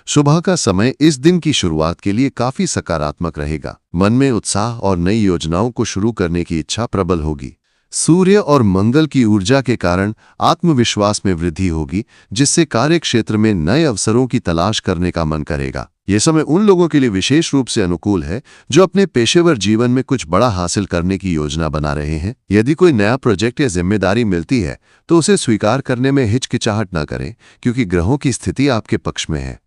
सुबह का समय इस दिन की शुरुआत के लिए काफी सकारात्मक रहेगा। मन में उत्साह और नई योजनाओं को शुरू करने की इच्छा प्रबल होगी। सूर्य और मंगल की ऊर्जा के कारण आत्मविश्वास में वृद्धि होगी, जिससे कार्य क्षेत्र में नए अवसरों की तलाश करने का मन करेगा। यह समय उन लोगों के लिए विशेष रूप से अनुकूल है जो अपने पेशेवर जीवन में कुछ बड़ा हासिल करने की योजना बना रहे हैं। यदि कोई नया प्रोजेक्ट या जिम्मेदारी मिलती है तो उसे स्वीकार करने में हिचकिचाहट न करें, क्योंकि ग्रहों की स्थिति आपके पक्ष में है।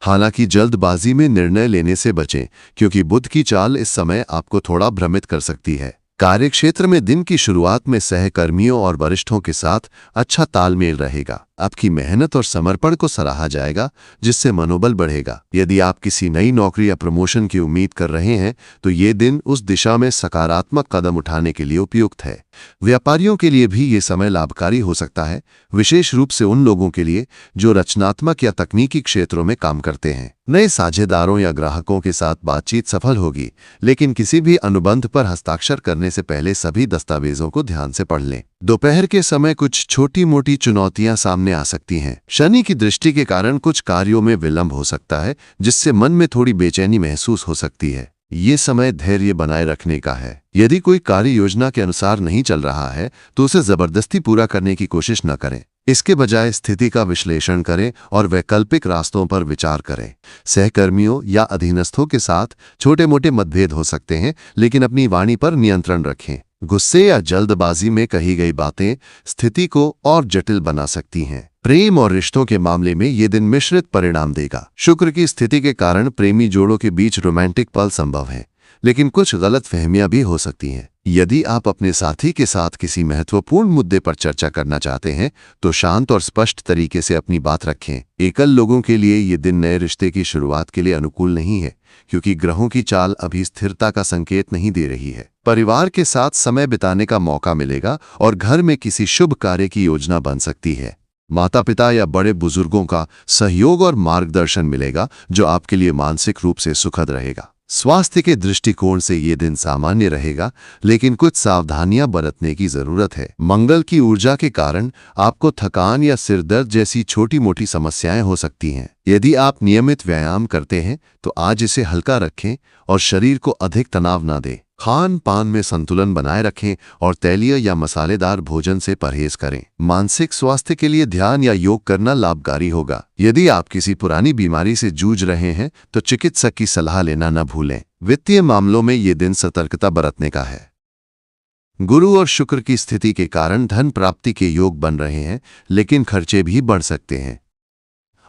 हालांकि जल्दबाजी में निर्णय लेने से बचें, क्योंकि बुध की चाल इस समय आपको थोड़ा भ्रमित कर सकती है। कार्यक्षेत्र में दिन की शुरुआत में सहकर्मियों और वरिष्ठों के साथ अच्छा तालमेल रहेगा। आपकी मेहनत और समर्पण को सराहा जाएगा, जिससे मनोबल बढ़ेगा। यदि आप किसी नई नौकरी या प्रमोशन की उम्मीद कर रहे हैं तो ये दिन उस दिशा में सकारात्मक कदम उठाने के लिए उपयुक्त है। व्यापारियों के लिए भी ये समय लाभकारी हो सकता है, विशेष रूप से उन लोगों के लिए जो रचनात्मक या तकनीकी क्षेत्रों में काम करते हैं। नए साझेदारों या ग्राहकों के साथ बातचीत सफल होगी, लेकिन किसी भी अनुबंध पर हस्ताक्षर करने से पहले सभी दस्तावेजों को ध्यान से पढ़ लें। दोपहर के समय कुछ छोटी मोटी चुनौतियां सामने आ सकती हैं। शनि की दृष्टि के कारण कुछ कार्यों में विलंब हो सकता है, जिससे मन में थोड़ी बेचैनी महसूस हो सकती है। ये समय धैर्य बनाए रखने का है। यदि कोई कार्य योजना के अनुसार नहीं चल रहा है तो उसे जबरदस्ती पूरा करने की कोशिश न करें। इसके बजाय स्थिति का विश्लेषण करें और वैकल्पिक रास्तों पर विचार करें। सहकर्मियों या अधीनस्थों के साथ छोटे मोटे मतभेद हो सकते हैं, लेकिन अपनी वाणी पर नियंत्रण रखें। गुस्से या जल्दबाजी में कही गई बातें स्थिति को और जटिल बना सकती हैं। प्रेम और रिश्तों के मामले में ये दिन मिश्रित परिणाम देगा। शुक्र की स्थिति के कारण प्रेमी जोड़ों के बीच रोमांटिक पल संभव है, लेकिन कुछ गलतफहमियां भी हो सकती हैं। यदि आप अपने साथी के साथ किसी महत्वपूर्ण मुद्दे पर चर्चा करना चाहते हैं तो शांत और स्पष्ट तरीके से अपनी बात रखें। एकल लोगों के लिए ये दिन नए रिश्ते की शुरुआत के लिए अनुकूल नहीं है, क्योंकि ग्रहों की चाल अभी स्थिरता का संकेत नहीं दे रही है। परिवार के साथ समय बिताने का मौका मिलेगा और घर में किसी शुभ कार्य की योजना बन सकती है। माता पिता या बड़े बुजुर्गों का सहयोग और मार्गदर्शन मिलेगा, जो आपके लिए मानसिक रूप से सुखद रहेगा। स्वास्थ्य के दृष्टिकोण से ये दिन सामान्य रहेगा, लेकिन कुछ सावधानियां बरतने की जरूरत है। मंगल की ऊर्जा के कारण आपको थकान या सिरदर्द जैसी छोटी मोटी समस्याएं हो सकती हैं। यदि आप नियमित व्यायाम करते हैं तो आज इसे हल्का रखें और शरीर को अधिक तनाव न दें। खान पान में संतुलन बनाए रखें और तैलीय या मसालेदार भोजन से परहेज करें। मानसिक स्वास्थ्य के लिए ध्यान या योग करना लाभकारी होगा। यदि आप किसी पुरानी बीमारी से जूझ रहे हैं तो चिकित्सक की सलाह लेना न भूलें। वित्तीय मामलों में ये दिन सतर्कता बरतने का है। गुरु और शुक्र की स्थिति के कारण धन प्राप्ति के योग बन रहे हैं, लेकिन खर्चे भी बढ़ सकते हैं।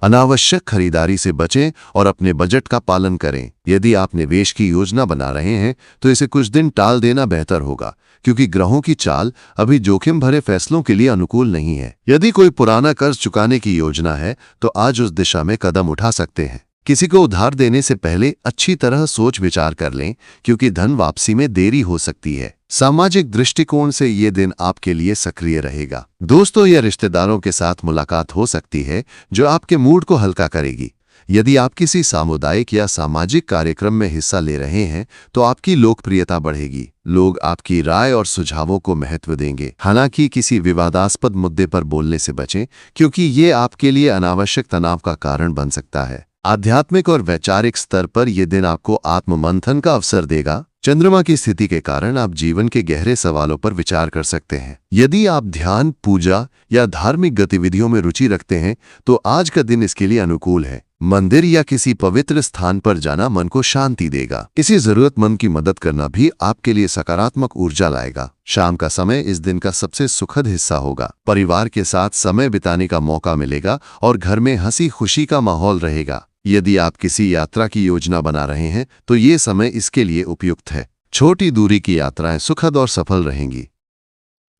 अनावश्यक खरीदारी से बचें और अपने बजट का पालन करें। यदि आप निवेश की योजना बना रहे हैं तो इसे कुछ दिन टाल देना बेहतर होगा, क्योंकि ग्रहों की चाल अभी जोखिम भरे फैसलों के लिए अनुकूल नहीं है। यदि कोई पुराना कर्ज चुकाने की योजना है तो आज उस दिशा में कदम उठा सकते हैं। किसी को उधार देने से पहले अच्छी तरह सोच विचार कर लें, क्योंकि धन वापसी में देरी हो सकती है। सामाजिक दृष्टिकोण से ये दिन आपके लिए सक्रिय रहेगा। दोस्तों या रिश्तेदारों के साथ मुलाकात हो सकती है जो आपके मूड को हल्का करेगी। यदि आप किसी सामुदायिक या सामाजिक कार्यक्रम में हिस्सा ले रहे हैं तो आपकी लोकप्रियता बढ़ेगी। लोग आपकी राय और सुझावों को महत्व देंगे। हालांकि किसी विवादास्पद मुद्दे पर बोलने से बचें, क्योंकि ये आपके लिए अनावश्यक तनाव का कारण बन सकता है। आध्यात्मिक और वैचारिक स्तर पर यह दिन आपको आत्ममंथन का अवसर देगा। चंद्रमा की स्थिति के कारण आप जीवन के गहरे सवालों पर विचार कर सकते हैं। यदि आप ध्यान, पूजा या धार्मिक गतिविधियों में रुचि रखते हैं तो आज का दिन इसके लिए अनुकूल है। मंदिर या किसी पवित्र स्थान पर जाना मन को शांति देगा। किसी जरूरतमंद की मदद करना भी आपके लिए सकारात्मक ऊर्जा लाएगा। शाम का समय इस दिन का सबसे सुखद हिस्सा होगा। परिवार के साथ समय बिताने का मौका मिलेगा और घर में हंसी खुशी का माहौल रहेगा। यदि आप किसी यात्रा की योजना बना रहे हैं तो ये समय इसके लिए उपयुक्त है। छोटी दूरी की यात्राएं सुखद और सफल रहेंगी।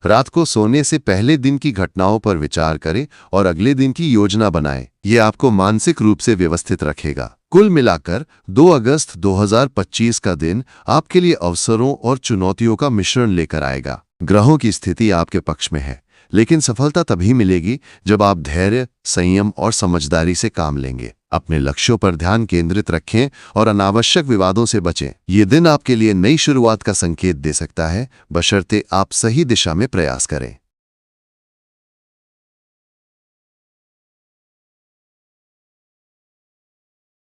रात को सोने से पहले दिन की घटनाओं पर विचार करें और अगले दिन की योजना बनाएं। ये आपको मानसिक रूप से व्यवस्थित रखेगा। कुल मिलाकर 2 अगस्त 2025 का दिन आपके लिए अवसरों और चुनौतियों का मिश्रण लेकर आएगा। ग्रहों की स्थिति आपके पक्ष में है, लेकिन सफलता तभी मिलेगी जब आप धैर्य, संयम और समझदारी से काम लेंगे। अपने लक्ष्यों पर ध्यान केंद्रित रखें और अनावश्यक विवादों से बचें। ये दिन आपके लिए नई शुरुआत का संकेत दे सकता है, बशर्ते आप सही दिशा में प्रयास करें।